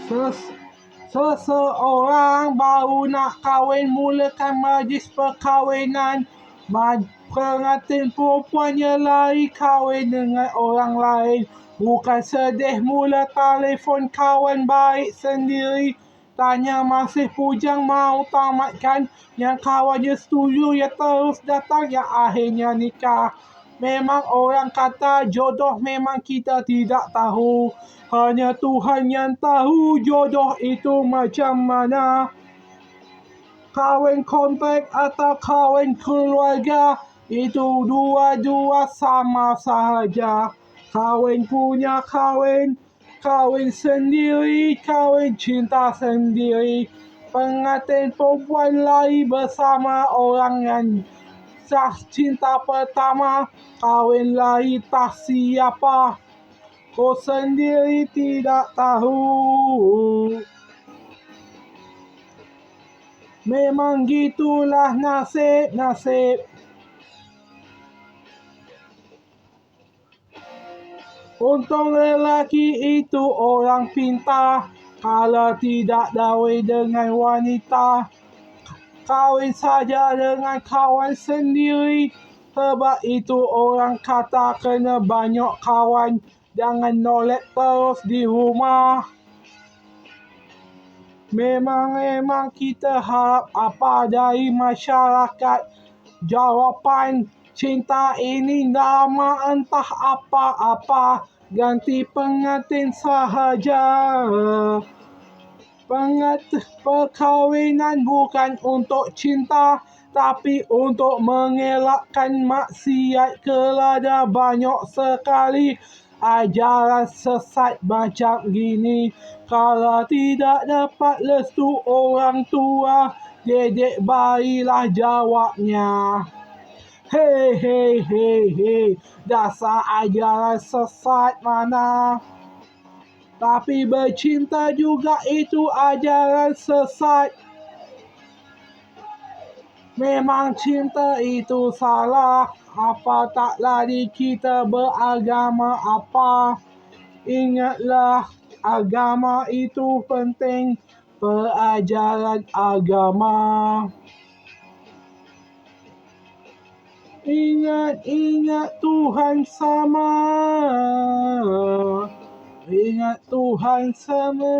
Ses- Seseorang baru nak kahwin mulakan majlis perkahwinan. Pengantin perempuannya lari kahwin dengan orang lain. Bukan sedih mula telefon kawan baik sendiri. Tanya masih bujang mau tamatkan. Yang kawannya setuju ya terus datang. Yang akhirnya nikah. Memang orang kata jodoh memang kita tidak tahu. Hanya Tuhan yang tahu jodoh itu macam mana. Kahwin kontrak atau kahwin keluarga, itu dua-dua sama sahaja. Kahwin punya kahwin, kahwin sendiri, kahwin cinta sendiri. Pengantin perempuan lari bersama orang yang sah cinta pertama. Kahwin lari tak siapa, kau sendiri tidak tahu. Memang gitulah nasib. Untung lelaki itu orang pintar. Kalau tidak dawai dengan wanita, kawin saja dengan kawan sendiri. Sebab itu orang kata kena banyak kawan. Jangan nolak terus di rumah. Memang kita harap apa dari masyarakat. Jawapan cinta ini nama entah apa-apa. Ganti pengantin sahaja. Perkahwinan bukan untuk cinta, tapi untuk mengelakkan maksiat. Kerana banyak sekali ajaran sesat macam gini. Kalau tidak dapat restu orang tua, dedek bayilah jawabnya. Hei, dasar ajaran sesat mana. Tapi bercinta juga itu ajaran sesat. Memang cinta itu salah. Apa tak lari kita beragama apa. Ingatlah agama itu penting. Pelajaran agama. Ingat Tuhan sama. Ingat Tuhan sama.